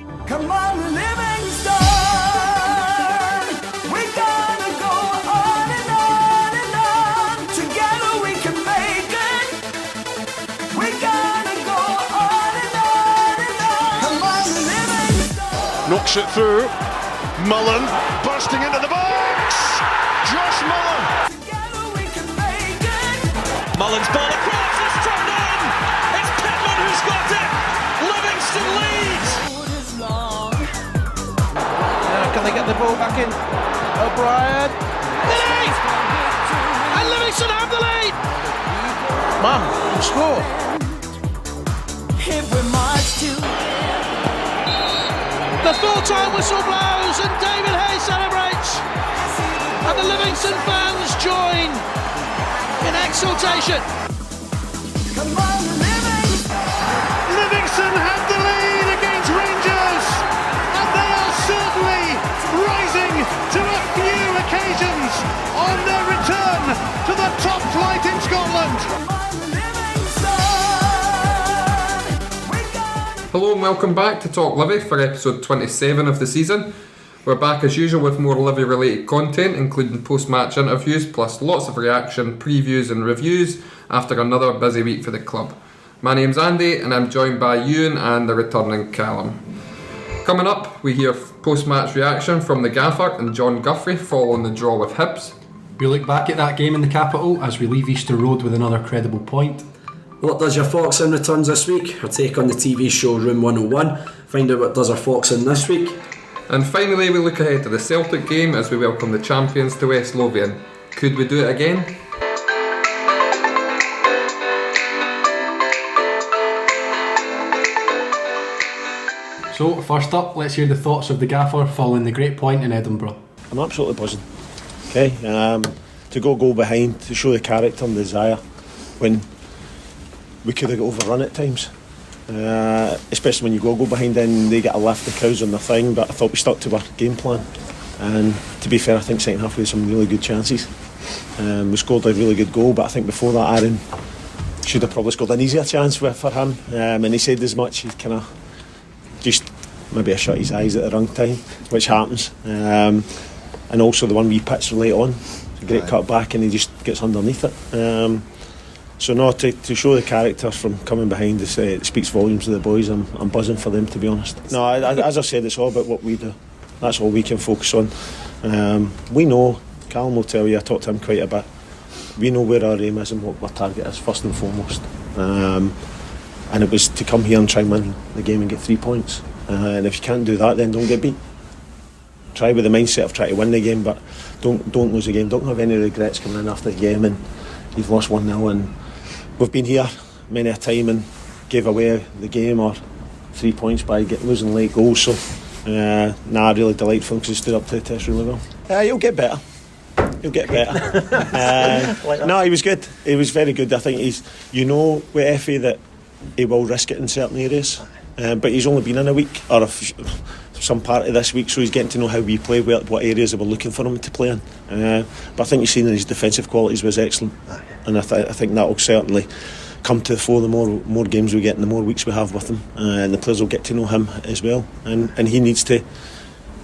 Come on, Livingston, we're gonna go on and on and on. Together we can make it. We're gonna go on and on and on. Come on, Livingston. Knocks it through. Mullen bursting into the box. Josh Mullen. Together we can make it. Mullen's ball across. It's turned in. It's Pittman who's got it. Livingston leads. Can they get the ball back in? O'Brien. The lead! And Livingston have the lead! Man, score. If we march to The full-time whistle blows and David Hayes celebrates. And the Livingston fans join in exultation. come on, Livingston. Livingston have the lead against Rangers, and they are certainly rising to a few occasions on their return to the top flight in Scotland. Come on, Livingston. We're gonna Hello and welcome back to TalkLivi for episode 27 of the season. We're back as usual with more Livi related content, including post-match interviews, plus lots of reaction, previews and reviews after another busy week for the club. My name's Andy and I'm joined by Ewan and the returning Callum. Coming up, we hear post-match reaction from the Gaffer and Jon Guthrie following the draw with Hibs. We look back at that game in the capital as we leave Easter Road with another credible point. What does your Fox in returns this week? Our take on the TV show Room 101. Find out what does our Fox in this week. And finally, we look ahead to the Celtic game as we welcome the champions to West Lothian. Could we do it again? So, first up, let's hear the thoughts of the Gaffer following the great point in Edinburgh. I'm absolutely buzzing. Okay, to go behind, to show the character and desire when we could have overrun at times. Especially when you go behind, then they get a lift, the crowds on the thing. But I thought we stuck to our game plan, and to be fair, I think second half we had some really good chances. We scored a really good goal, but I think before that Aaron should have probably scored an easier chance for him, and he said as much. He kind of just maybe shut his eyes at the wrong time, which happens. And also the one we pitched late on, a great cut back, and he just gets underneath it. So no, to show the character from coming behind us, it speaks volumes to the boys. I'm buzzing for them, to be honest. No, as I said, it's all about what we do. That's all we can focus on. We know, Callum will tell you, I talked to him quite a bit, we know where our aim is and what our target is, first and foremost. And it was to come here and try and win the game and get 3 points. And if you can't do that, then don't get beat. Try with the mindset of trying to win the game, but don't lose the game. Don't have any regrets coming in after the game and you've lost 1-0. And we've been here many a time and gave away the game or 3 points by losing late goals. So, really delightful because he stood up to the test really well. You'll get better. He'll get better. No, he was good. He was very good. I think with Efe that he will risk it in certain areas. But he's only been in a week or some part of this week, so he's getting to know how we play, what areas that we're looking for him to play in. But I think you've seen his defensive qualities was excellent, and I think that will certainly come to the fore the more games we get and the more weeks we have with him, and the players will get to know him as well. And he needs to,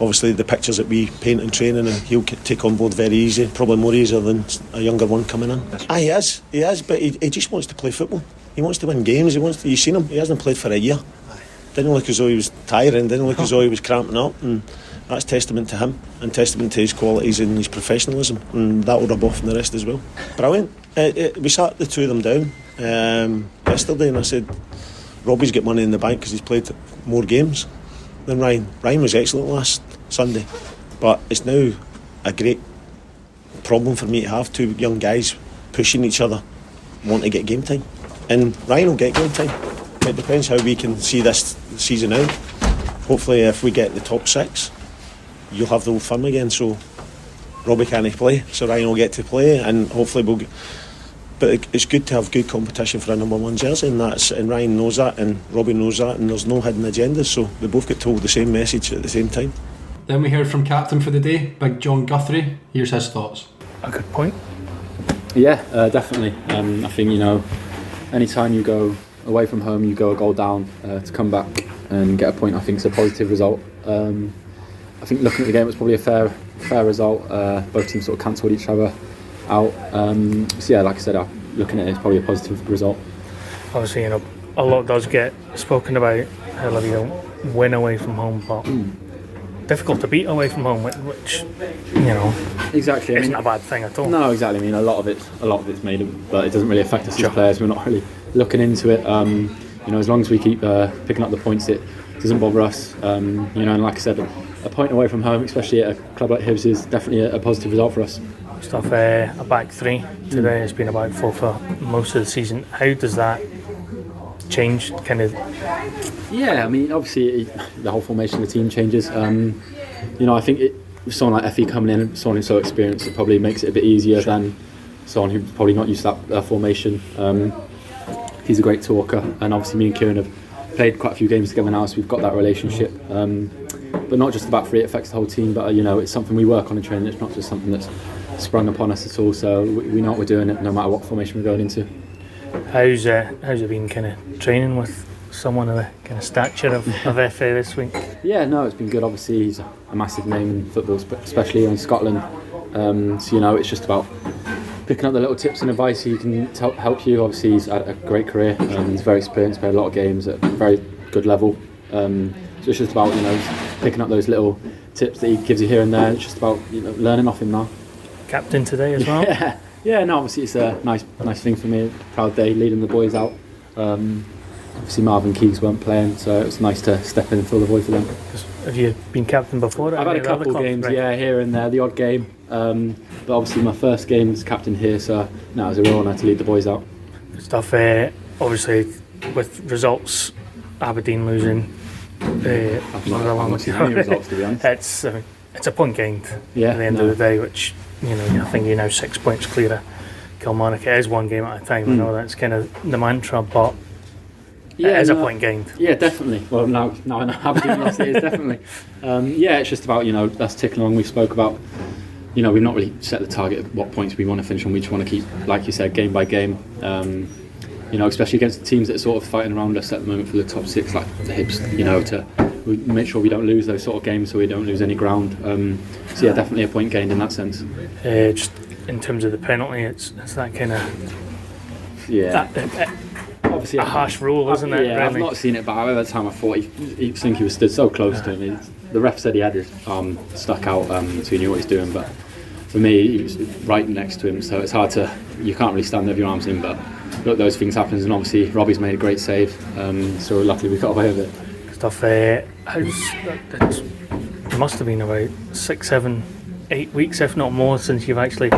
obviously, the pictures that we paint in training, he'll take on board very easy, probably more easier than a younger one coming in. He is, but he just wants to play football. He wants to win games. You've seen him. He hasn't played for a year. Didn't look as though he was tiring, didn't look as though he was cramping up, and that's testament to him and testament to his qualities and his professionalism, and that will rub off on the rest as well. Brilliant. We sat the two of them down yesterday and I said Robbie's got money in the bank because he's played more games than Ryan. Ryan was excellent last Sunday, but it's now a great problem for me to have two young guys pushing each other, wanting to get game time, and Ryan will get game time. It depends how we can see this season out. Hopefully if we get the top 6, you'll have the old firm again, so Robbie can't play, so Ryan will get to play, and hopefully we'll get. But it's good to have good competition for a number 1 jersey, and Ryan knows that and Robbie knows that, and there's no hidden agendas, so they both get told the same message at the same time. Then we heard from captain for the day, big Jon Guthrie. Here's his thoughts. A good point. Yeah, definitely. I think, anytime you go away from home, you go a goal down, to come back and get a point, I think, is a positive result. I think looking at the game, it was probably a fair result. Both teams sort of cancelled each other out. So yeah, like I said, looking at it, it's probably a positive result. Obviously, a lot does get spoken about how Livi don't win away from home, but difficult to beat away from home, which exactly isn't a bad thing at all. No, exactly. I mean, a lot of it's made, but it doesn't really affect us as players. We're not really looking into it. As long as we keep picking up the points, it doesn't bother us. And like I said, a point away from home, especially at a club like Hibs, is definitely a positive result for us. Stuff a back three today has been a back four for most of the season. How does that change? Yeah, I mean, obviously the whole formation of the team changes. I think with someone like Efe coming in, someone who's so experienced, it probably makes it a bit easier than someone who's probably not used to that formation. He's a great talker, and obviously me and Kieran have played quite a few games together now, so we've got that relationship. But not just the back three, it affects the whole team, but it's something we work on in training. It's not just something that's sprung upon us at all, so we know what we're doing no matter what formation we're going into. How's it been kind of training with someone of the kind of stature of Efe this week? Yeah, no, it's been good. Obviously he's a massive name in football, especially in Scotland, so it's just about picking up the little tips and advice he can help you. Obviously he's had a great career, he's very experienced, played a lot of games at a very good level, so it's just about picking up those little tips that he gives you here and there. It's just about learning off him now. Captain today as well? Yeah, no, obviously it's a nice thing for me, proud day leading the boys out. Obviously Marvin Keegs weren't playing, so it was nice to step in and fill the void for them. Have you been captain before? I've had a couple of games, right? Here and there, the odd game, but obviously my first game as captain here, so now it's a real honour to lead the boys out. Stuff, obviously with results, Aberdeen losing, I've not seen any results, to be honest. It's a point gained at the end of the day, which I think you're now 6 points clear of Kilmarnock. It is one game at a time. I know that's kind of the mantra, but it is a point gained. Yeah, definitely. Well, now I know Aberdeen lost, it is definitely. It's just about us ticking along. We spoke about we've not really set the target of what points we want to finish on. We just want to keep, like you said, game by game. Especially against the teams that are sort of fighting around us at the moment for the top six, like the Hibs. To make sure we don't lose those sort of games, so we don't lose any ground. So yeah, definitely a point gained in that sense. Just in terms of the penalty, it's that kind of obviously a harsh rule, isn't it? Yeah, I've not seen it, but at the time I thought he think he was stood so close to him. The ref said he had his arm stuck out, so he knew what he was doing. But for me, he was right next to him, so it's hard to. You can't really stand there with your arms in, but look, those things happen, and obviously Robbie's made a great save, so luckily we got away with it. Stuff. It must have been about 6, 7, 8 weeks, if not more, since you've actually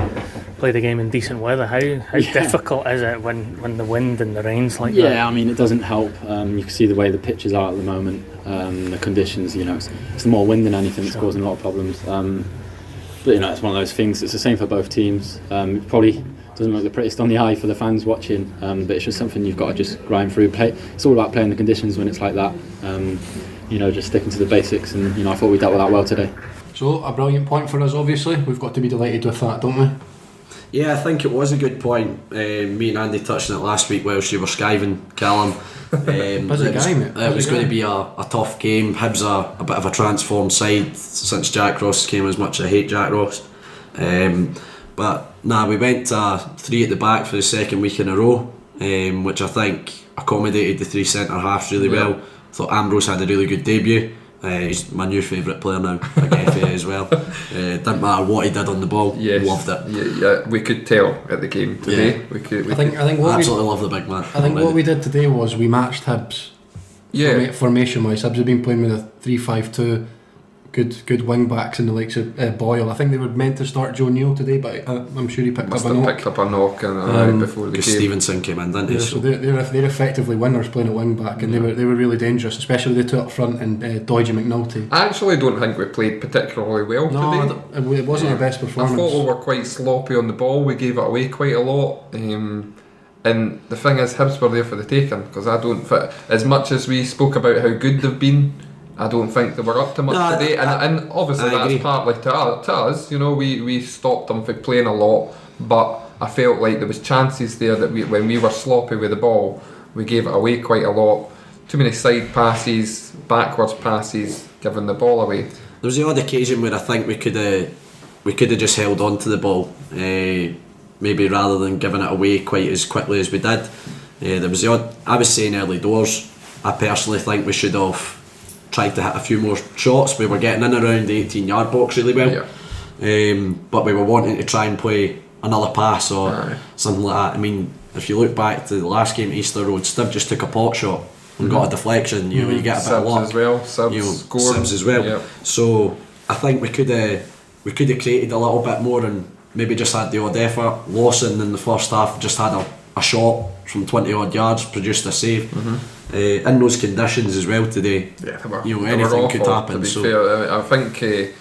played a game in decent weather. How difficult is it when the wind and the rain's like that? Yeah, I mean it doesn't help. You can see the way the pitches are at the moment, the conditions. It's the more wind than anything that's causing a lot of problems. But it's one of those things. It's the same for both teams. It probably doesn't look the prettiest on the eye for the fans watching, but it's just something you've got to just grind through. It's all about playing the conditions when it's like that. Just sticking to the basics, and I thought we dealt with that well today. So a brilliant point for us. Obviously, we've got to be delighted with that, don't we? Yeah, I think it was a good point. Me and Andy touched on it last week whilst you were skiving Callum. It was going to be a tough game. Hibs are a bit of a transformed side since Jack Ross came. As much as I hate Jack Ross, but we went 3 at the back for the second week in a row, which I think accommodated the 3 centre halves really well. I thought Ambrose had a really good debut. He's my new favourite player now, like Efe as well. Didn't matter what he did on the ball, loved it. Yeah, we could tell at the game today. Yeah. We could absolutely love the big man. I think what we did today was we matched Hibs. Yeah. Formation wise, Hibs have been playing with a 3-5-2. Good wing backs in the likes of Boyle. I think they were meant to start Joe Neal today, but I'm sure he picked up a knock before the game. Stevenson came in, didn't he? So they're effectively winners playing at wing back, and they were really dangerous, especially the two up front and Dodgy McNulty. I actually don't think we played particularly well today. It wasn't our best performance. I thought we were quite sloppy on the ball. We gave it away quite a lot. And the thing is, Hibs were there for the taking, because I don't fit. As much as we spoke about how good they've been, I don't think they were up to much today, and obviously that's partly to us. We stopped them from playing a lot, but I felt like there was chances there that when we were sloppy with the ball, we gave it away quite a lot. too many side passes, backwards passes, giving the ball away. There was the odd occasion where I think we could have just held on to the ball, maybe rather than giving it away quite as quickly as we did. There was the odd. I was saying early doors, I personally think we should have tried to hit a few more shots. We were getting in around the 18-yard box really well, but we were wanting to try and play another pass or something like that. I mean, if you look back to the last game at Easter Road, Stibb just took a pot shot and got a deflection. You know, you get a bit of luck. Sibs as well. Yep. So I think we could have created a little bit more and maybe just had the odd effort. Lawson in the first half just had a shot from 20 odd yards, produced a save. In those conditions as well today, anything could happen. To be fair, I think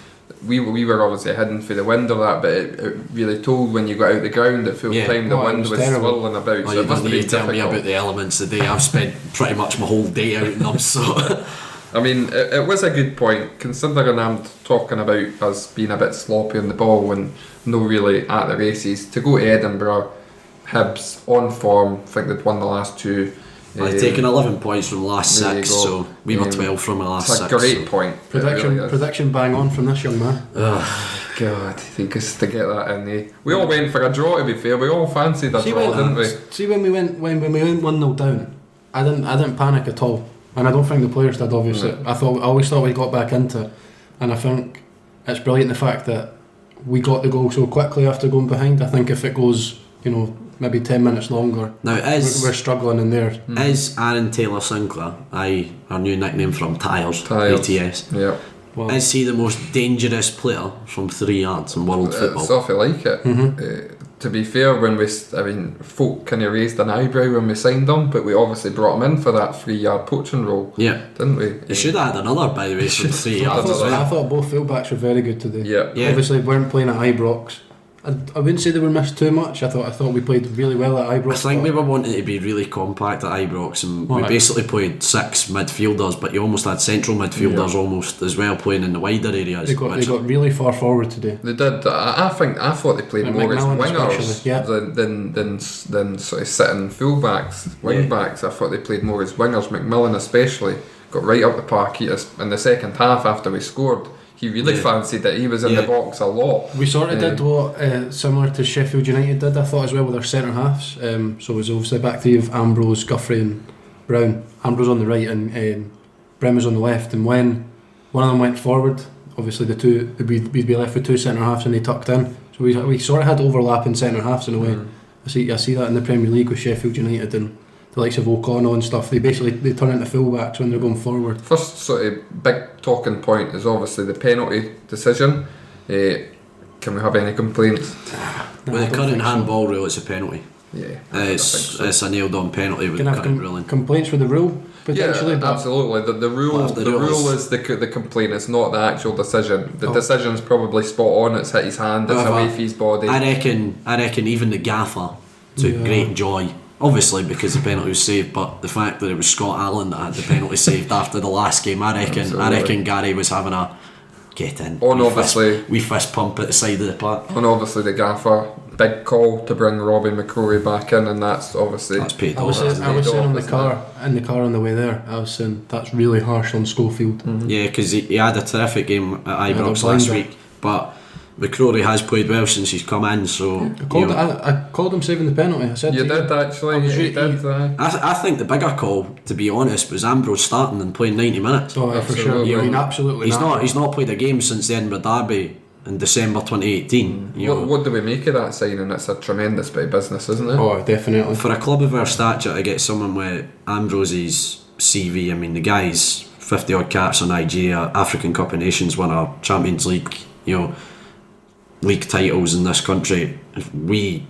we were obviously hidden for the wind of that, but it really told when you got out the ground at full time the wind was swirling about. So it must be tell me about the elements today. I've spent pretty much my whole day out in them. So I mean, it was a good point considering I'm talking about us being a bit sloppy on the ball and no really at the races. To go to Edinburgh, Hibs on form, I think they'd won the last two. I've taken 11 points from the last 6, so we were 12 from the last 6. It's a great point. Prediction bang on from this young man. Oh, God, I think us to get that in there. We all went for a draw, to be fair. We all fancied a draw, didn't we? See, when we went 1-0 down, I didn't panic at all, and I don't think the players did. Obviously, I always thought we got back into it, and I think it's brilliant the fact that we got the goal so quickly after going behind. I think if it goes, maybe 10 minutes longer. Now, we're struggling in there. Is Aaron Taylor Sinclair, our new nickname from Tyres, ATS, is he the most dangerous player from 3 yards in world football? It's awfully like it. To be fair, folk kind of raised an eyebrow when we signed him, but we obviously brought him in for that 3-yard poaching role, didn't we? He should have had another, by the way, from 3 yards. I thought both fullbacks were very good today. Yeah. Obviously, weren't playing at Ibrox. I wouldn't say they were missed too much. I thought we played really well at Ibrox. I think we were wanting to be really compact at Ibrox, and we basically played 6 midfielders, but you almost had central midfielders almost as well playing in the wider areas. They got really far forward today. They did. I thought they played more as wingers than sort of sitting fullbacks, wing backs. I thought they played more as wingers. McMillan especially got right up the park in the second half after we scored. He really fancied that he was in the box a lot. We sort of did what similar to Sheffield United did, I thought, as well, with our centre halves. So it was obviously back three of Ambrose, Guthrie and Brown. Ambrose on the right and Brown was on the left, and when one of them went forward, obviously we'd be left with 2 centre halves and they tucked in. So we sort of had overlapping centre halves in a way. I see that in the Premier League with Sheffield United and the likes of O'Connell and stuff. They turn into fullbacks when they're going forward. First sort of big talking point is obviously the penalty decision. Can we have any complaints? With the current handball rule, it's a penalty. Yeah, it's a nailed on penalty with the current ruling. Complaints with the rule potentially? Yeah, absolutely. The rule is the complaint. It's not the actual decision. The decision's probably spot on. It's hit his hand. It's away from his body. I reckon even the gaffer took great joy. Obviously because the penalty was saved, but the fact that it was Scott Allen that had the penalty saved after the last game, I reckon Gary was having a get in. We fist pump at the side of the park. And obviously the gaffer, big call to bring Robbie McCrory back in, and that's paid off. I was saying in the car on the way there, I was saying that's really harsh on Schofield. Yeah, because he had a terrific game at Ibrox last week, but McCrory has played well since he's come in, so I called him saving the penalty. I said you did actually. I think the bigger call, to be honest, was Ambrose starting and playing 90 minutes. Oh, for sure. I mean, absolutely. He's not played a game since the Edinburgh Derby in December 2018. What do we make of that signing? It's a tremendous bit of business, isn't it? Oh, definitely. For a club of our stature to get someone with Ambrose's CV, I mean, the guy's 50 odd caps on Nigeria, African Cup of Nations winner, Champions League, league titles in this country. We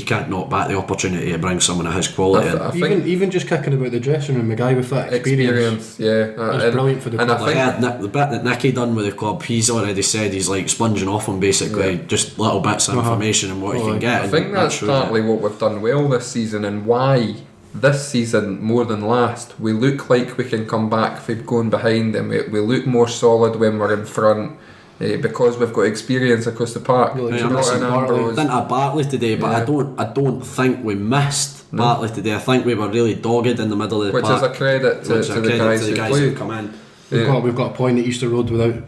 can't knock back the opportunity to bring someone of his quality in. Even just kicking about the dressing room, a guy with that experience that's brilliant for the club. The bit that Nicky done with the club, he's already said he's like sponging off him basically, just little bits of information and what he can get. I think that's partly what we've done well this season, and why this season more than last we look like we can come back from going behind, and we look more solid when we're in front. because we've got experience across the park. Yeah, like You brought in Ambrose. Didn't have Bartley today, but I don't think we missed Bartley today. I think we were really dogged in the middle of the which park. is a credit to the guys who played. come in. We've got a point at Easter Road without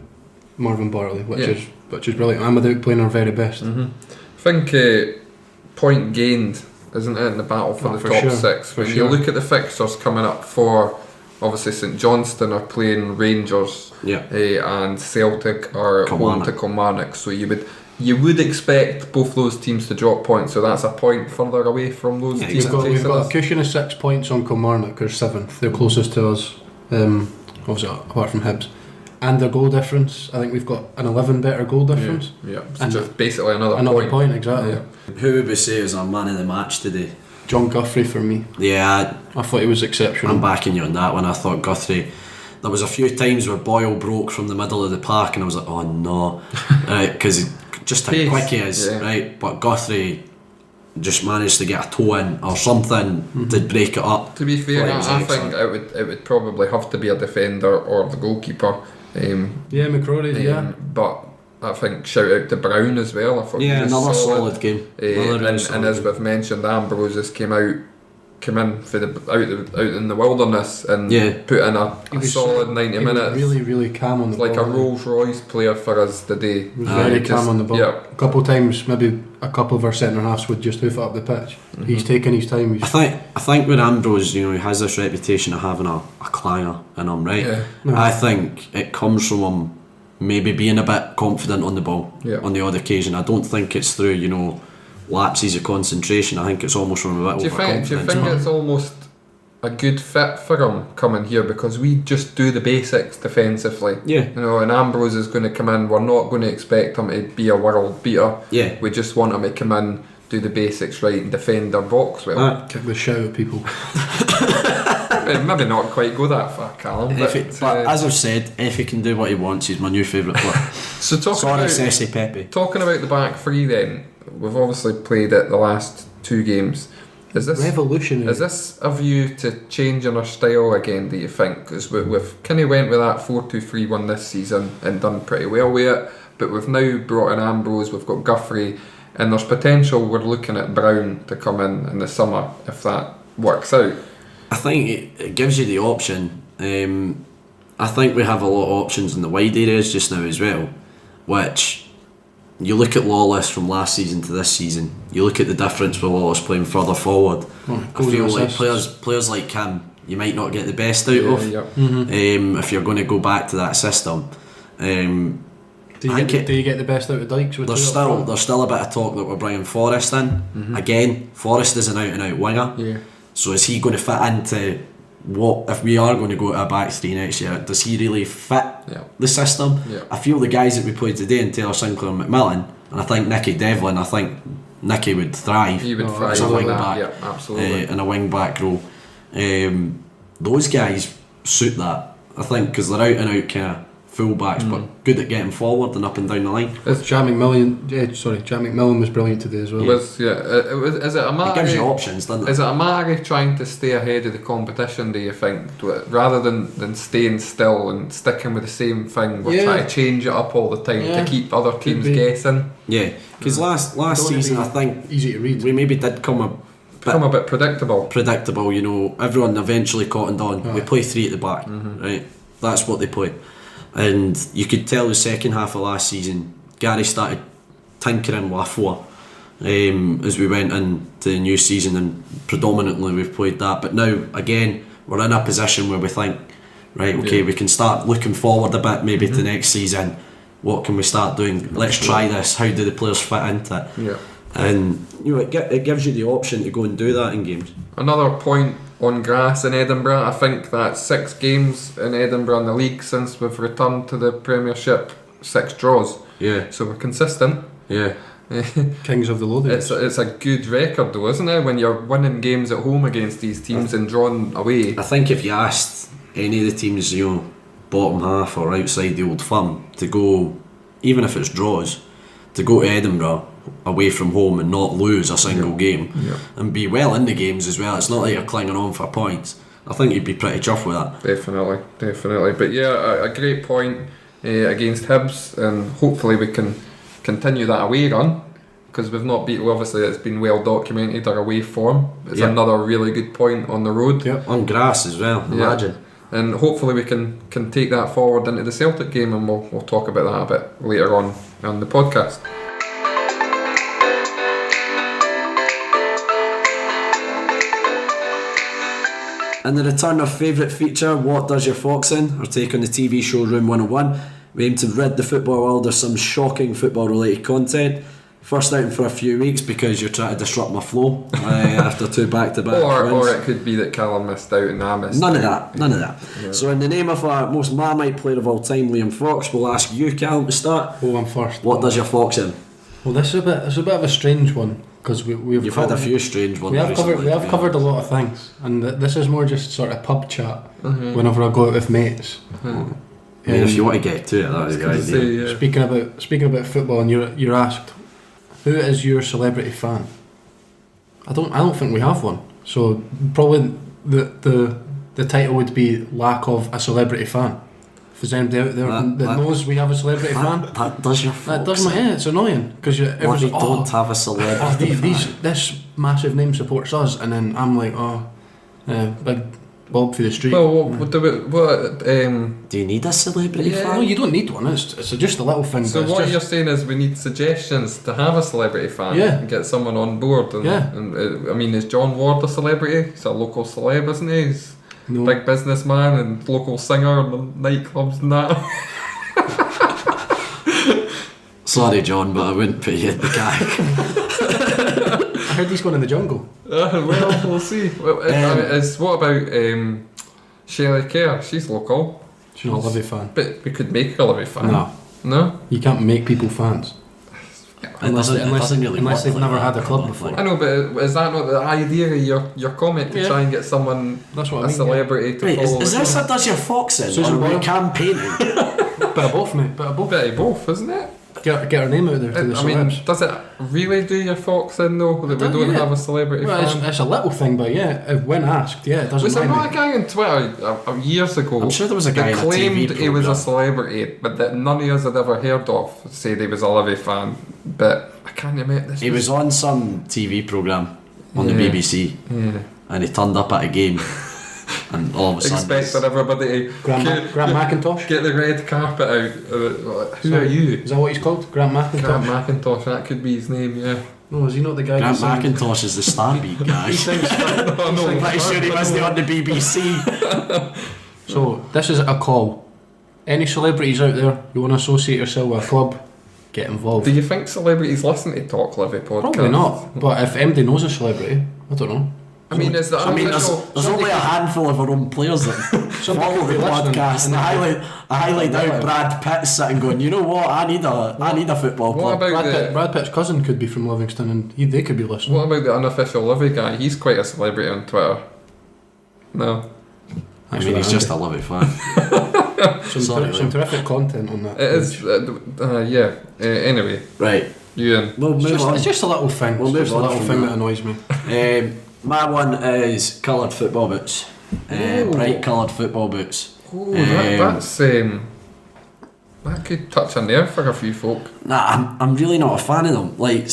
Marvin Bartley, which is brilliant, and without playing our very best. I think point gained, isn't it, in the battle for the top 6. When you look at the fixtures coming up for, obviously St Johnstone are playing Rangers, and Celtic are home to Kilmarnock, so you would expect both those teams to drop points, so that's a point further away from those teams. We've got a cushion of 6 points on Kilmarnock, who're 7th. They're closest to us, obviously apart from Hibs. And their goal difference, I think we've got an 11 better goal difference. So just basically another point, exactly. Who would we say is our man of the match today? Jon Guthrie for me. Yeah, I thought he was exceptional. I'm backing you on that one. I thought Guthrie. There was a few times where Boyle broke from the middle of the park, and I was like, oh no, because just how quick he is, right? But Guthrie just managed to get a toe in or something to break it up. To be fair, I think it would probably have to be a defender or the goalkeeper. McCrory, but I think shout out to Brown as well. I thought another solid game. And as we've mentioned, Ambrose just came in for out in the wilderness and put in a solid 90 minutes. Really, really calm on the ball. Like a Rolls Royce player for us today. He was very calm on the ball. A couple of times, maybe a couple of our centre halves would just hoof it up the pitch. He's taking his time. I think with Ambrose, he has this reputation of having a clanger in him, right? I think it comes from him maybe being a bit confident on the ball on the odd occasion. I don't think it's through lapses of concentration. I think it's almost from a bit overconfidence. Do you think it's almost a good fit for him coming here, because we just do the basics defensively? And Ambrose is going to come in. We're not going to expect him to be a world beater. We just want him to come in, do the basics right, and defend our box well. Kick the shout at people. Maybe not quite go that far, Callum. But as I've said, Efe can do what he wants. He's my new favourite player. So talking about the back three then, we've obviously played it the last 2 games. Is this revolutionary? Is this a view to changing our style again, do you think? Because we've kind of went with that 4-2-3-1 this season and done pretty well with it, but we've now brought in Ambrose, we've got Guthrie, and there's potential we're looking at Brown to come in the summer if that works out. I think it gives you the option. I think we have a lot of options in the wide areas just now as well, which you look at Lawless from last season to this season, you look at the difference with Lawless playing further forward. I feel like players like him you might not get the best out of if you're going to go back to that system. Do you get the best out of Dykes? There's still a bit of talk that we're bringing Forrest in. Again, Forrest is an out and out winger. So is he going to fit into what, if we are going to go to a back 3 next year, does he really fit the system? I feel the guys that we played today in Taylor, Sinclair and McMillan, and I think Nicky Devlin, I think Nicky would thrive. He would thrive as a wing that. back, absolutely. in a wing back role. Those guys suit that, I think, because they're out and out kind of full-backs, but good at getting forward and up and down the line. Jack McMillan was brilliant today as well. Is it a matter? It gives you options, doesn't it? Is it a matter of trying to stay ahead of the competition, do you think, rather than staying still and sticking with the same thing? We're trying to change it up all the time to keep other teams guessing. Yeah, because last season I think easy to read. We maybe did become a bit predictable. Everyone eventually caught on. We play 3 at the back, right? That's what they play. And you could tell the second half of last season, Gary started tinkering with 4 as we went into the new season, and predominantly we've played that. But now, again, we're in a position where we think, right, okay, we can start looking forward a bit maybe to next season. What can we start doing? Let's try this. How do the players fit into it? And it gives you the option to go and do that in games. Another point on grass in Edinburgh, I think that's 6 games in Edinburgh in the league since we've returned to the Premiership, 6 draws. So we're consistent. Kings of the Lothians. It's a good record though, isn't it, when you're winning games at home against these teams and drawing away. I think if you asked any of the teams, bottom half or outside the Old Firm, to go, even if it's draws, to go to Edinburgh away from home and not lose a single game and be well in the games as well, it's not like you're clinging on for points. I think you'd be pretty chuffed with that. Definitely. But a great point. against Hibs, and hopefully we can continue that away run, because we've not beat. Obviously, it's been well documented our away form. It's another really good point on the road. On grass as well. Imagine. And hopefully we can take that forward into the Celtic game, and we'll talk about that a bit later on the podcast. In the return of favourite feature, What Does Your Fox In? Our take on the TV show Room 101. We aim to rid the football world of some shocking football related content. First outing for a few weeks because you're trying to disrupt my flow after 2 back-to-back wins. Or it could be that Callum missed out and I missed None out. of that. Yeah. So in the name of our most Marmite player of all time, Liam Fox, we'll ask you, Callum, to start. Oh, I'm first. What does your Fox in? Well, it's a bit of a strange one, because you've had a few strange ones. We have covered a lot of things, and this is more just sort of pub chat whenever I go out with mates. I mean, if you want to get to it, that would be a good idea. Speaking about football, and you're asked, who is your celebrity fan? I don't think we have one. So probably the title would be lack of a celebrity fan. If there's anybody out there that knows we have a celebrity fan, that does your that does my head. It's annoying because everybody don't have a celebrity fan. This massive name supports us, and then I'm like, big Bob for the street. Well, do you need a celebrity fan? No, you don't need one. It's just a little thing. So what you're saying is we need suggestions to have a celebrity fan and get someone on board. And I mean, is John Ward a celebrity? He's a local celeb, isn't he? He's a big businessman and local singer in the nightclubs and that. Sorry, John, but I wouldn't put you in the gag. I heard he's going in the jungle. Well, we'll see. What about Shelley Kerr? She's local. She's not a Livi fan. But we could make her a Livi fan. No? You can't make people fans. Unless they've never had a club before. I know, but is that not the idea of your comment, to try and get someone, celebrity to follow? Is this a Does Your Fox In? Susan Boyle campaigning? Bit of both, mate. Bit of both, isn't it? Get her name out there to the celebs. I mean, does it really do your Fox in though that we don't have a celebrity fan? It's a little thing, but when asked, it doesn't. Was there not a guy on Twitter years ago? I'm sure there was a guy that claimed he was a celebrity, but that none of us had ever heard of. Said he was a Livi fan, but I can't remember this. He was on some TV programme on the BBC, and he turned up at a game. And all of a sudden expecting everybody to Grant McIntosh get the red carpet out. Who are you? Is that what he's called? Grant McIntosh? Grant McIntosh, that could be his name, yeah. No, is he not the guy? Grant McIntosh is the Starbeat guy. I'm pretty sure he was on the BBC. So this is a call. Any celebrities out there, you want to associate yourself with a club, get involved. Do you think celebrities listen to TalkLivi podcast? Probably not, but if anybody knows a celebrity, I don't know. I mean, is that there's only a handful of our own players that follow the podcast, and I highlight out Brad Pitt sitting going, you know what, I need a football club. Brad Pitt's cousin could be from Livingston, and they could be listening. What about the unofficial Livi guy? He's quite a celebrity on Twitter. No. I mean, he's just a Livi fan. Some terrific content on that. It is, anyway. Right. Ewan. It's just a little thing. It's a little thing that annoys me. My one is coloured football boots. Bright coloured football boots. That could touch a nerve for a few folk. Nah, I'm really not a fan of them. Like,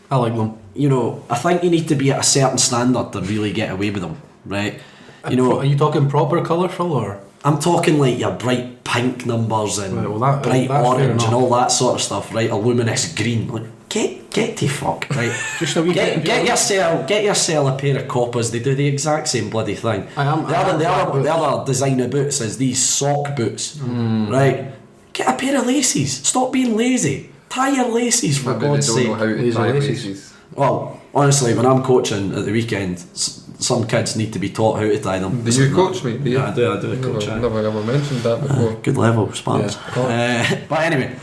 I like them. You know, I think you need to be at a certain standard to really get away with them, right? You know, are you talking proper colourful or? I'm talking like your bright pink numbers and bright orange and all that sort of stuff, right? A luminous green. Like, get to fuck, right? get yourself a pair of coppers. They do the exact same bloody thing. The other designer boots is these sock boots, right? Get a pair of laces. Stop being lazy. Tie your laces for God's sake. They don't know how to tie laces. Well, honestly, when I'm coaching at the weekend, some kids need to be taught how to tie them. Do you coach me? Yeah, I do coach. Never ever mentioned that before. Good level, Spanish. But anyway,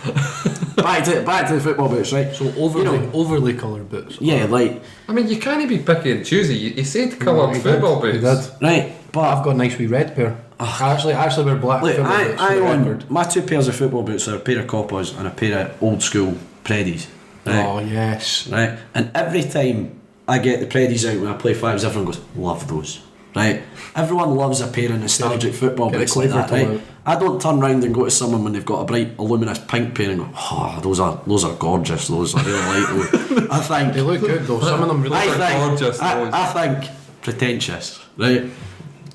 back to the football boots, right? So overly coloured boots. Yeah, like. I mean, you can't be picky and choosy. You said coloured football boots. He did. Right, but I've got a nice wee red pair. I actually wear black football boots. I own my two pairs of football boots are a pair of coppers and a pair of old school Preddies. Right? Oh yes. Right, and every time I get the Preddies out when I play fives, everyone goes, love those. Right, everyone loves a pair of nostalgic football boots like that, right? I don't turn round and go to someone when they've got a bright luminous pink pair and go, oh, those are gorgeous, those I really like those. I think They look good though. Some of them really look gorgeous. I think pretentious, right?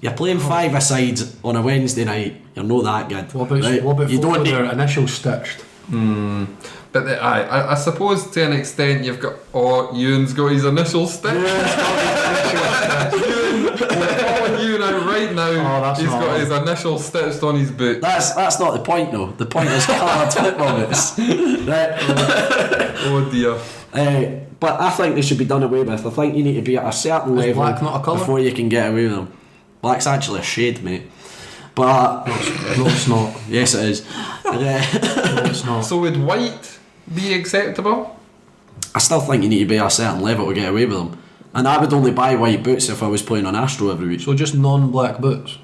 You're playing 5-a-sides on a Wednesday night. You're not that good. What about you folk don't with need their initials stitched? But I suppose to an extent you've got. Oh, Ewan's got his initials stitched. Ewan out right now. He's got his initials stitched on his boot. That's not the point though. The point is coloured football boots. Right? Oh dear. But I think they should be done away with. I think you need to be at a certain Is level black not a colour? before you can get away with them. Black's actually a shade, mate. But No, it's not. yes, it is. No, it's not. So would white be acceptable? I still think you need to be at a certain level to get away with them. And I would only buy white boots if I was playing on Astro every week. So just non-black boots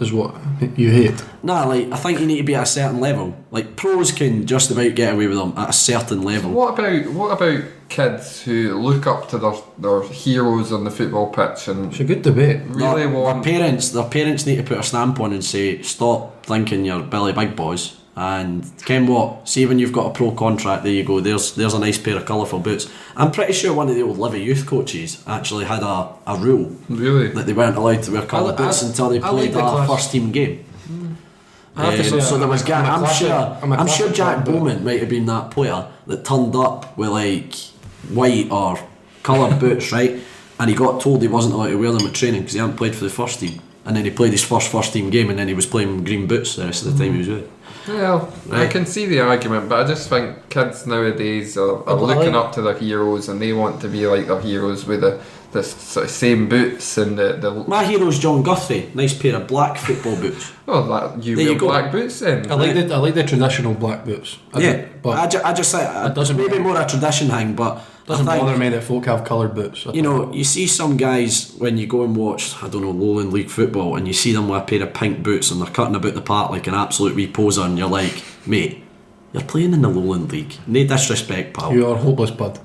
is what you hate. Nah, like I think you need to be at a certain level. Like pros can just about get away with them at a certain level. What about kids who look up to their heroes on the football pitch and It's a good debate. really want? Their parents need to put a stamp on and say, stop thinking you're Billy Big Boys. And Ken what? See when you've got a pro contract, there you go. There's a nice pair of colourful boots. I'm pretty sure one of the old Livi youth coaches actually had a rule Really? that they weren't allowed to wear coloured boots until they played a first team game. I have to say, So there was I'm a I'm sure classic Jack black boot. Bowman might have been that player that turned up with like white or coloured boots, right? And he got told he wasn't allowed to wear them at training because he hadn't played for the first team. And then he played his first team game and then he was playing green boots the rest of the time he was with it. Well, I can see the argument, but I just think kids nowadays are looking up to their heroes and they want to be like their heroes with the sort of same boots and the. My hero's Jon Guthrie, nice pair of black football boots. Oh, that you There wear you go. black boots then. I like the traditional black boots. But I just say It doesn't maybe matter. more a tradition thing, but Doesn't I think, bother me that folk have coloured boots. you know, you see some guys when you go and watch, I don't know, Lowland League football, and you see them with a pair of pink boots and they're cutting about the park like an absolute wee poser, and you're like, mate, you're playing in the Lowland League. No disrespect, pal. You are hopeless, bud.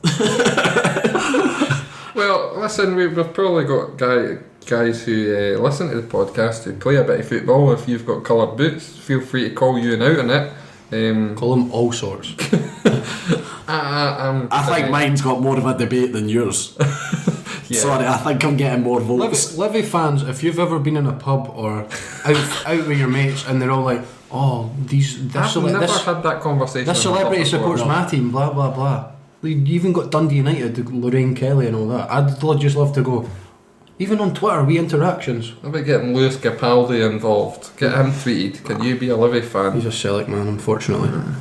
Well, listen, we've probably got guys who listen to the podcast who play a bit of football. If you've got coloured boots, feel free to call Ewan out on it. Call them all sorts. I think mine's got more of a debate than yours. Yeah. Sorry, I think I'm getting more votes. Livi fans, if you've ever been in a pub or out with your mates and they're all like, oh, I've never had that conversation. this with celebrity myself before. supports my team, blah blah blah. You even got Dundee United, Lorraine Kelly and all that. I'd just love to go. Even on Twitter, we interactions. How about getting Lewis Capaldi involved? Get him tweeted. Can you be a Livi fan? He's a Celtic man, unfortunately. Right,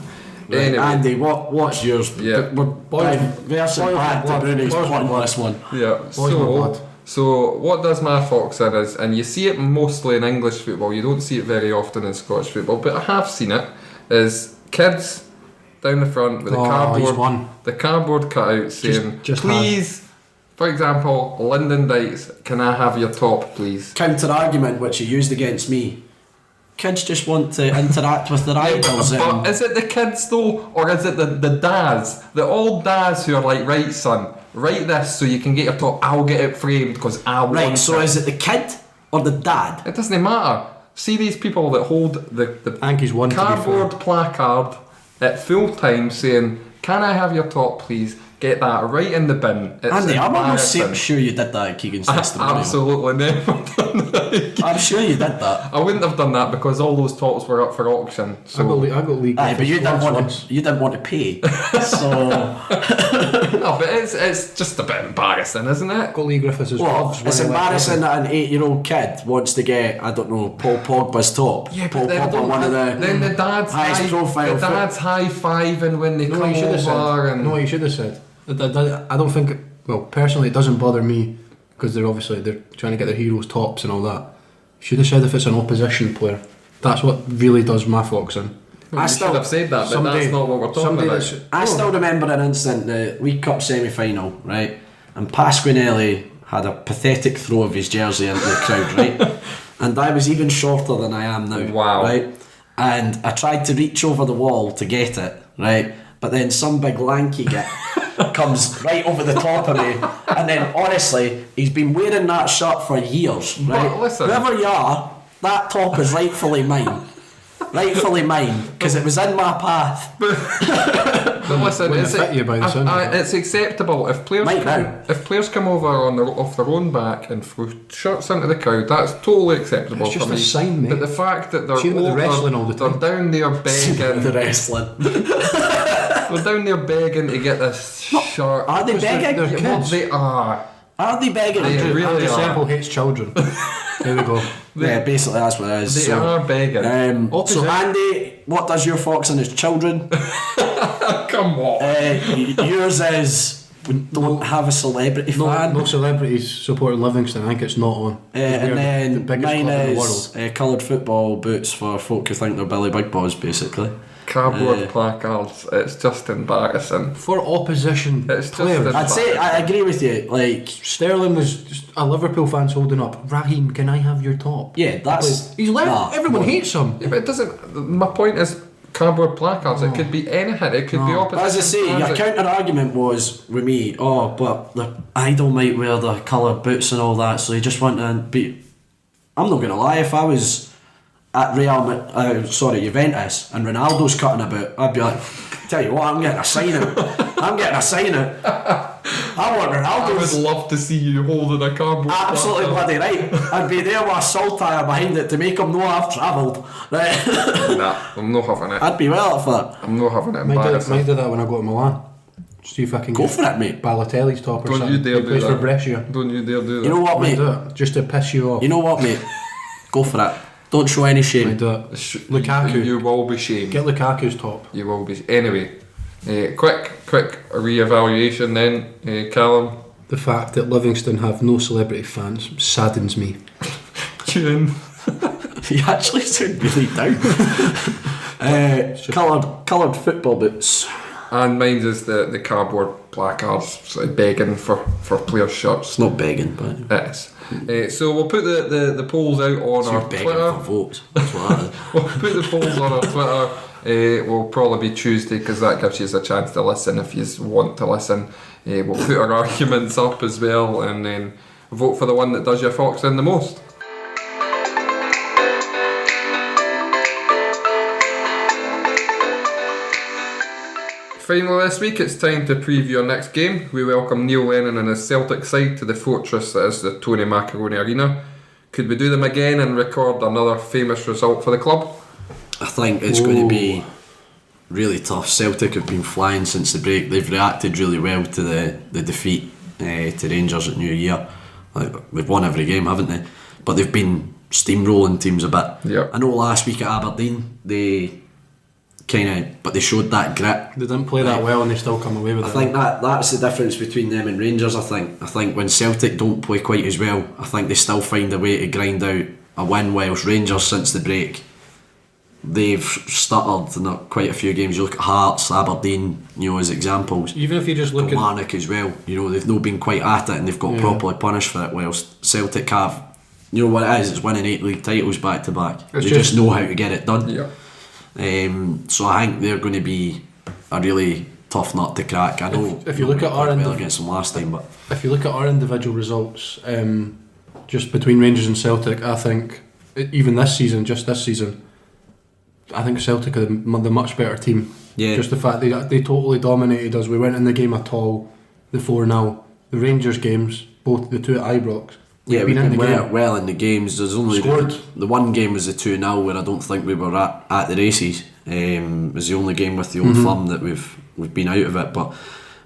Anyway. Andy, what's yours? Yeah. We're diversing back to Bruni's point on this one. Yeah. Boys my blood. So what does my fox in is, and you see it mostly in English football. You don't see it very often in Scottish football, but I have seen it. Is kids down the front with the cardboard cutout saying, just please. For example, Lyndon Dykes, can I have your top, please? Counter argument which you used against me. Kids just want to interact with their idols. But is it the kids though, or is it the dads? The old dads who are like, right son, write this so you can get your top, I'll get it framed because I want Right, so it. is it the kid or the dad? It doesn't matter. See these people that hold the I think he's one to be cardboard placard at full time saying, can I have your top please? Get that right in the bin. It's Andy, I'm almost embarrassing. sure you did that at Keegan's testimonial. Absolutely never done that. I'm sure you did that. I wouldn't have done that because all those tops were up for auction. So I got league. Aye, but you didn't want to pay. So no, but it's just a bit embarrassing, isn't it? Got Lee Griffiths as well. it's embarrassing that an 8-year-old kid wants to get, I don't know, Paul Pogba's top. Yeah, Paul but then, Pogba, one of the then the dad's highest profile. The dad's high-fiving when they No, come you should have said. over and No, you should have said. I don't think. Well, personally, it doesn't bother me because they're trying to get their heroes tops and all that. You should have said if it's an opposition player. That's what really does my fox in. I should have said that, but that's not what we're talking about. I still remember an incident, the League Cup semi-final, right? And Pasquinelli had a pathetic throw of his jersey into the crowd, right? And I was even shorter than I am now, Wow. right? And I tried to reach over the wall to get it, right? But then some big lanky git comes right over the top of me, and then honestly, he's been wearing that shirt for years, right? But listen. Whoever you are, that top is rightfully mine. rightfully mine, because it was in my path. But listen, it's acceptable if players come over off their own back and throw shirts into the crowd. That's totally acceptable. It's just for a me. sign, mate. But the fact that they're wrestling all the time. they're down there begging. The wrestling. They're down there begging to get this shirt. Are they begging? They're kids. They are. Are they begging? They really Andy are. Semple hates children. There we go. Yeah, basically that's what it is. They are begging. So Andy, what does your fox and his children? Come on. Yours is we don't have a celebrity fan. No celebrities supporting Livingston. I think it's not on. And then the biggest mine club in the is world. coloured football boots for folk who think they're Billy Big Boys, basically. Cardboard placards. It's just embarrassing. For opposition It's just players. I'd say I agree with you. Like Sterling was just a Liverpool fans holding up. Raheem, can I have your top? yeah, that's He's left. nah, Everyone no. hates him. Yeah, but it doesn't. My point is cardboard placards. It could be anything. It could be opposition. But as I say, fans. your counter argument was with me. Oh, but the idol might wear the coloured boots and all that, so you just want to be. I'm not gonna lie. If I was at Juventus and Ronaldo's cutting about, I'd be like, tell you what, I'm getting a sign out. I want I would Ronaldo's. love to see you holding a cardboard. Absolutely placard. bloody right. I'd be there with a salt tire behind it to make him know I've travelled. Right. Nah, I'm not having it. I'd be well up for that. I'm not having it. Might do that when I go to Milan. See if I can Go get for it, mate. Balotelli's top or Don't something. you dare He do plays for that. Brescia. Don't you dare do that. You know what, Might mate? do it just to piss you off. You know what, mate? Go for it. Don't show any Might shame. do it. Lukaku. You will be shamed. Get Lukaku's top. You will be. Anyway, quick re-evaluation then, Callum. The fact that Livingston have no celebrity fans saddens me. Tune. You actually sound really down. Coloured football boots. And mine is the cardboard placards sort of begging for player shirts. It's not begging, but It is. So we'll put the polls out on our you're begging Twitter. for votes. That's what that is. We'll put the polls on our Twitter. Will probably be Tuesday because that gives you a chance to listen if you want to listen. We'll put our arguments up as well and then vote for the one that does your fox in the most. Finally this week it's time to preview our next game. We welcome Neil Lennon and his Celtic side to the fortress that is the Tony Macaroni Arena. Could we do them again and record another famous result for the club? I think it's going to be really tough. Celtic have been flying since the break. They've reacted really well to the defeat to Rangers at New Year. Like, they've won every game, haven't they? But they've been steamrolling teams a bit. Yep. I know last week at Aberdeen they but they showed that grit. They didn't play that well and they still come away with I it. think that's the difference between them and Rangers. I think when Celtic don't play quite as well, I think they still find a way to grind out a win, whilst Rangers since the break they've stuttered in quite a few games. You look at Hearts, Aberdeen, as examples. Even if you just look at Kilmarnock as well, they've not been quite at it and they've got properly punished for it, whilst Celtic have, what it is, it's winning 8 league titles back to back. They just know how to get it done. Yeah. So I think they're going to be a really tough nut to crack. I know if you look at our against them last time, but if you look at our individual results, just between Rangers and Celtic, I think even this season, I think Celtic are the much better team. Yeah. Just the fact they totally dominated us. We went in the game at all, the 4-0. The Rangers games, both the two at Ibrox. Yeah, we've been well in the games. There's only Scored. the one game was the 2-0 where I don't think we were at the races. It was the only game with the old firm that we've been out of it. But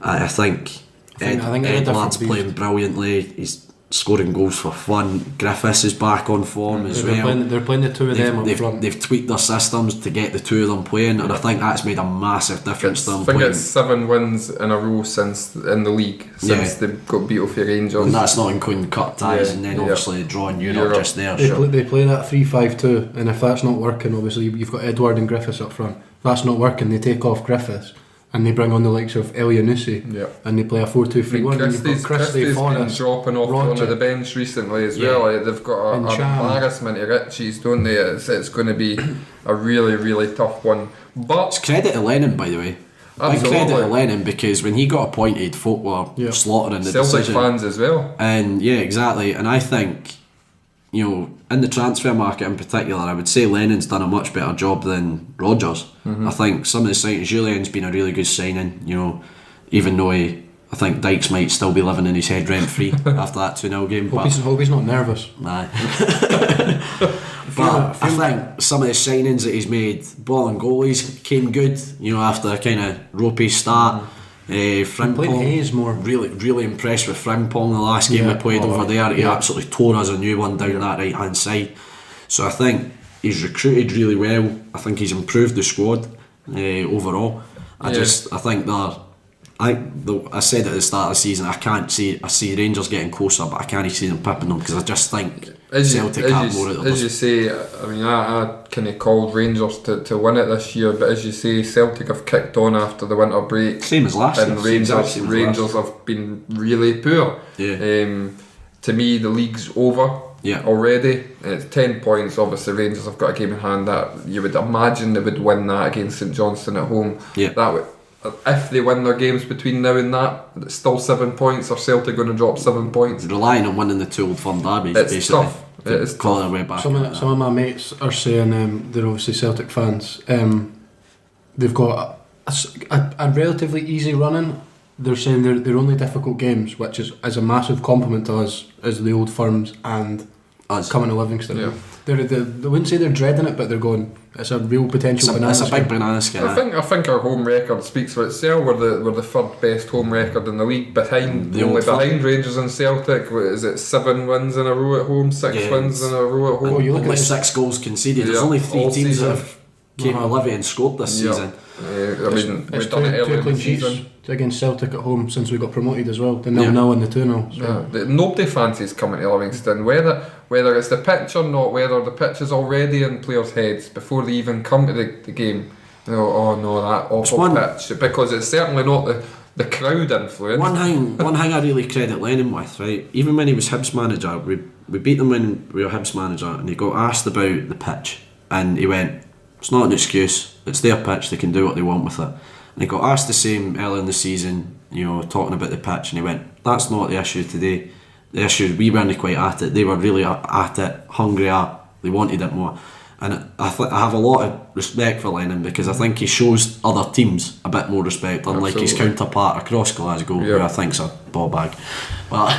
I think Edouard's playing brilliantly. He's scoring goals for fun. Griffiths is back on form as well. They're playing the two of them up front. They've tweaked their systems to get the two of them playing, and I think that's made a massive difference to them I think playing. it's 7 wins in a row in the league since they've got beat off your Rangers. And that's not including cut ties and then obviously drawing Europe just there. They play that 3-5-2, and if that's not working, obviously you've got Edouard and Griffiths up front. If that's not working, they take off Griffiths and they bring on the likes of Elyounoussi and they play a 4-2-3-1. Christie's been dropping off onto the bench recently as well. They've got an embarrassment to riches, don't they? It's going to be a really, really tough one. But it's credit to Lennon, by the way. Big credit to Lennon, because when he got appointed, folk were slaughtering the Celtic decision. fans as well. And yeah, exactly. And I think in the transfer market in particular, I would say Lennon's done a much better job than Rodgers. I think some of the signings, Julian's been a really good signing, even though I think Dykes might still be living in his head rent free after that 2-0 game. Hope he's not nervous. Nah. But I think some of the signings that he's made, ball and goalies came good, after a kind of ropey start. Frimpong, Hayes more. Really impressed with Frimpong the last game we played over there. He absolutely tore us a new one down that right hand side. So I think he's recruited really well. I think he's improved the squad overall. I think I said at the start of the season, I see Rangers getting closer, but I can't see them pipping them, because I just think Celtic have more of them. As you say, I mean, I kind of called Rangers to win it this year, but as you say, Celtic have kicked on after the winter break. Same as last year. And Rangers have been really poor. To me, the league's over already. It's 10 points. Obviously, Rangers have got a game in hand that you would imagine they would win that against St Johnstone at home. That would, if they win their games between now and that, it's still 7 points. Or Celtic going to drop 7 points? Relying on winning the two Old Firm derbies, it's basically. Tough. It's calling their way back. Some of my mates are saying they're obviously Celtic fans. They've got a relatively easy running. They're saying they're only difficult games, which is a massive compliment to us as the Old Firms and us coming to Livingston. They wouldn't say they're dreading it, but they're going, it's a real potential banana skin. It's a big banana skin. I think our home record speaks for itself. We're the third best home record in the league, behind Rangers and Celtic. Is it 7 wins in a row at home, 6 wins in a row at home? You look only 6 goals conceded. There's only 3 teams that have came to Livi and scored this season. I mean, we've done it earlier in the season against Celtic at home since we got promoted as well. The 0-0 and the 2-0. So. Nobody fancies coming to Livingston, whether it's the pitch or not, whether the pitch is already in players' heads before they even come to the game. That awful pitch, because it's certainly not the crowd influence. One thing I really credit Lennon with, right? Even when he was Hibs manager, we beat them when we were Hibs manager, and he got asked about the pitch, and he went, "It's not an excuse. It's their pitch. They can do what they want with it." And he got asked the same earlier in the season, talking about the pitch, and he went, "That's not the issue today. The issue, we weren't quite at it. They were really at it, hungry at. They wanted it more." And I have a lot of respect for Lennon, because I think he shows other teams a bit more respect, unlike his counterpart across Glasgow, who I think's a ball bag. But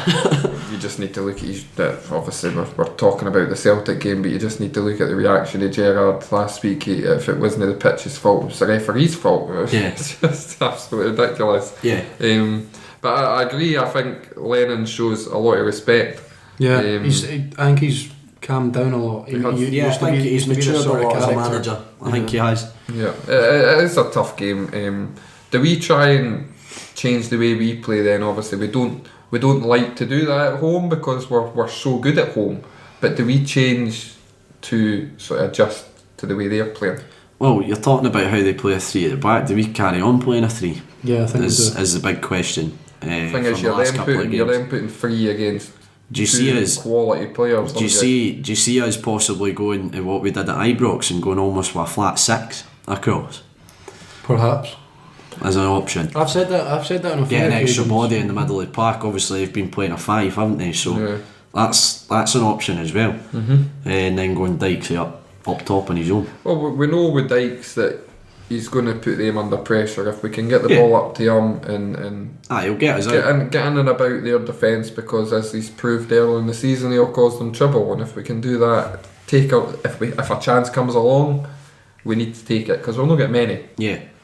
you just need to look at obviously we're talking about the Celtic game, but you just need to look at the reaction of Gerrard last week. If it wasn't the pitch's fault, it was the referee's fault. It's just absolutely ridiculous. But I agree. I think Lennon shows a lot of respect. I think he's calmed down a lot. I think he's matured a lot as a manager. I think he has. It is a tough game. Do we try and change the way we play then? Obviously we don't like to do that at home because we're so good at home, but do we change to sort of adjust to the way they're playing? Well, you're talking about how they play a 3 at the back. Do we carry on playing a 3? Yeah, I think is the big question. The thing is, you're then putting 3 against quality players. Do you see us possibly going to what we did at Ibrox and going almost with a flat 6 across? Perhaps. As an option. I've said that on a few occasions. Get an extra body in the middle of the park. Obviously they've been playing a 5, haven't they? So that's an option as well. And then going Dykes up top on his own. Well, we know with Dykes that he's going to put them under pressure. If we can get the ball up to him and he'll get us out. Get in and about their defence, because as he's proved earlier in the season, he'll cause them trouble. And if we can do that, if a chance comes along, we need to take it, because we'll not get many.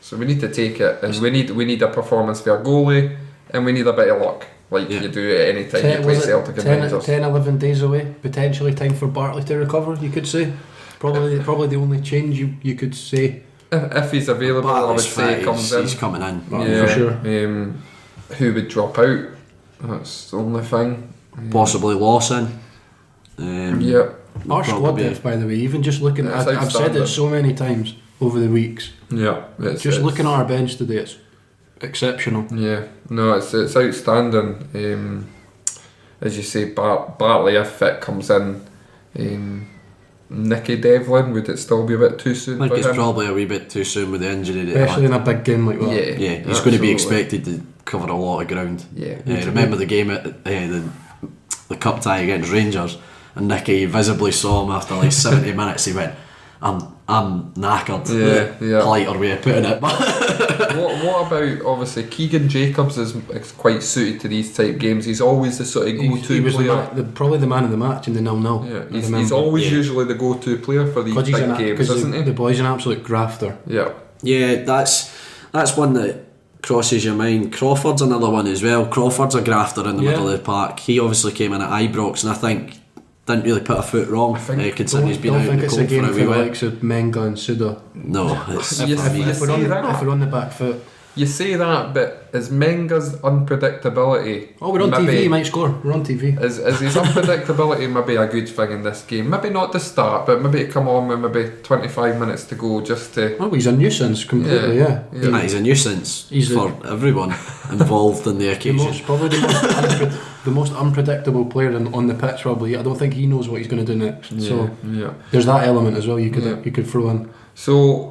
So we need to take it, and we need a performance for our goalie, and we need a bit of luck, like you do at any time you play Celtic and Rangers. 10-11 days away, potentially time for Bartley to recover, you could say. Probably the only change you could say. If he's available, I would say he comes in. He's coming in, for sure. Who would drop out? That's the only thing. Possibly Lawson. Our squad depth, by the way, even just looking at, I've said it so many times over the weeks. Just looking at our bench today, it's exceptional. It's outstanding. As you say, Bartley, if it comes in, Nicky Devlin, would it still be a bit too soon? I think it's probably a wee bit too soon with the injury, especially in a big game like that. He's going to be expected to cover a lot of ground. Remember the game at the cup tie against Rangers, and Nicky visibly saw him after like 70 minutes. He went, I'm knackered. Yeah. Politer way of putting it. What about, obviously, Keegan Jacobs is quite suited to these type games. He's always the sort of go-to he was player. probably the man of the match in the 0-0. Yeah, he's always usually the go-to player for these big games, isn't he? The boy's an absolute grafter. Yeah, that's one that crosses your mind. Crawford's another one as well. Crawford's a grafter in the middle of the park. He obviously came in at Ibrox and I think didn't really put a foot wrong, considering he's been out in the cold for a wee while. I don't think it's a game for the likes of Menga and Suda. No, it's if we're on the back foot. You say that, but is Menga's unpredictability... Oh, we're on TV, he might score. We're on TV. Is his unpredictability maybe a good thing in this game? Maybe not to start, but maybe to come on with maybe 25 minutes to go just to... Oh, he's a nuisance completely, yeah. He's a nuisance for everyone involved in the occasion. Probably the most unpredictable player on the pitch, probably. I don't think he knows what he's going to do next. There's that element as well you could throw in. So...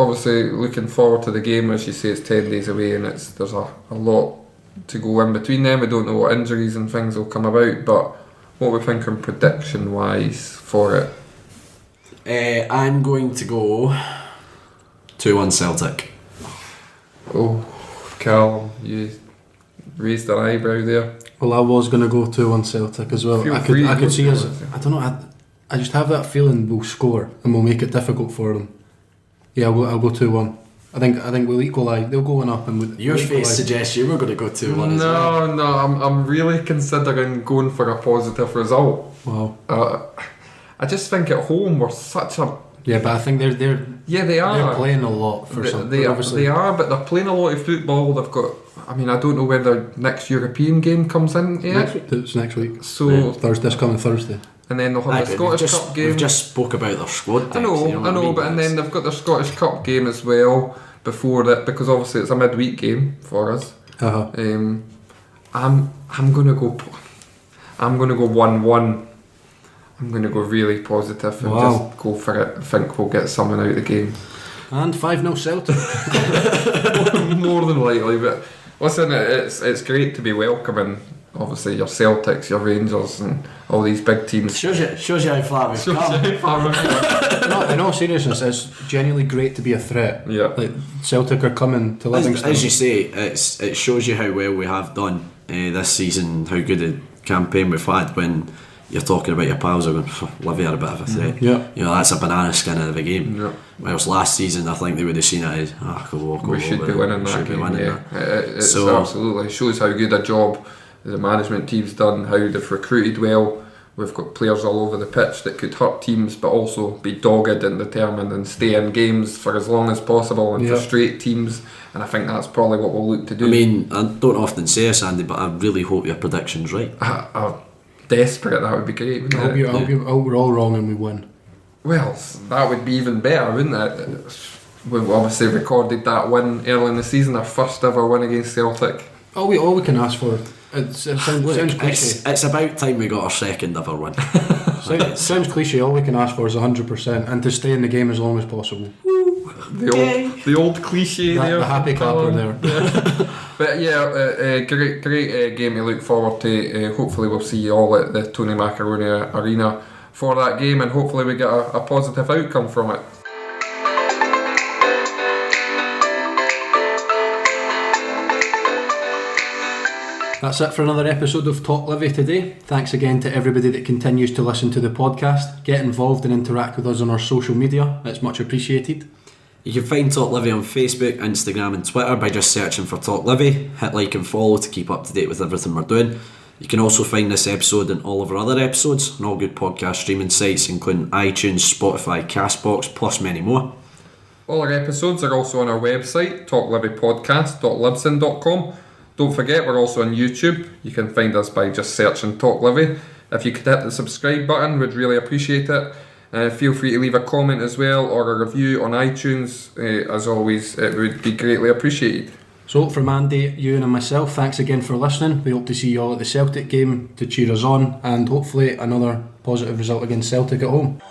Obviously, looking forward to the game. As you say, it's 10 days away and there's a lot to go in between them. We don't know what injuries and things will come about, but what we're thinking prediction-wise for it? I'm going to go 2-1 Celtic. Oh, Cal, you raised an eyebrow there. Well, I was going to go 2-1 Celtic as well. I could see us... I don't know, I just have that feeling we'll score and we'll make it difficult for them. Yeah, I'll go 2-1. I think we'll equalise. They'll go 1 up and we'll Your face suggests you were going to go 2-1 as well. No, I'm really considering going for a positive result. Wow. I just think at home we're such a... Yeah, but I think they're they are. They're playing a lot for something. They are, but they're playing a lot of football. They've got... I mean, I don't know where their next European game comes in yet. It's next week. So this coming Thursday. And then they'll have the Scottish Cup game. We've just spoke about their squad. I know, but and then they've got their Scottish Cup game as well before that, because obviously it's a midweek game for us. I'm gonna go 1-1. I'm gonna go really positive and just go for it. I think we'll get something out of the game. And 5-0 Celtic. More than likely, but listen, it's great to be welcoming. Obviously, your Celtics, your Rangers, and all these big teams. Shows you how far we've come. No, in all seriousness, it's genuinely great to be a threat. Yeah. Like Celtic are coming to Livingston. As you say, it shows you how well we have done this season, how good a campaign we've had when you're talking about your pals are going, Livi are a bit of a threat. Yeah. You know, that's a banana skin of a game. Yeah. Whereas last season, I think they would have seen it as, we should be winning that game. It's so, absolutely. It shows how good a job the management team's done, how they've recruited well. We've got players all over the pitch that could hurt teams but also be dogged and determined and stay in games for as long as possible and frustrate teams, and I think that's probably what we'll look to do. I mean, I don't often say this, Andy, but I really hope your prediction's right. I'm desperate. That would be great, wouldn't it? We're all wrong and we win. Well, that would be even better, wouldn't it? We've obviously recorded that win early in the season, our first ever win against Celtic. All we can ask for. It sounds cliche. It's about time we got our second ever win. Sounds cliche. All we can ask for is 100% and to stay in the game as long as possible. The old cliche there. The happy clapper there. But yeah, great game to look forward to. Hopefully we'll see you all at the Tony Macaroni Arena for that game, and hopefully we get a positive outcome from it. That's it for another episode of TalkLivi today. Thanks again to everybody that continues to listen to the podcast. Get involved and interact with us on our social media. It's much appreciated. You can find TalkLivi on Facebook, Instagram and Twitter by just searching for TalkLivi. Hit like and follow to keep up to date with everything we're doing. You can also find this episode and all of our other episodes on all good podcast streaming sites including iTunes, Spotify, Castbox, plus many more. All our episodes are also on our website, talklivipodcast.libsyn.com. Don't forget, we're also on YouTube. You can find us by just searching TalkLivi. If you could hit the subscribe button, we'd really appreciate it. Feel free to leave a comment as well or a review on iTunes. As always, it would be greatly appreciated. So from Andy, Ewan and myself, thanks again for listening. We hope to see you all at the Celtic game to cheer us on and hopefully another positive result against Celtic at home.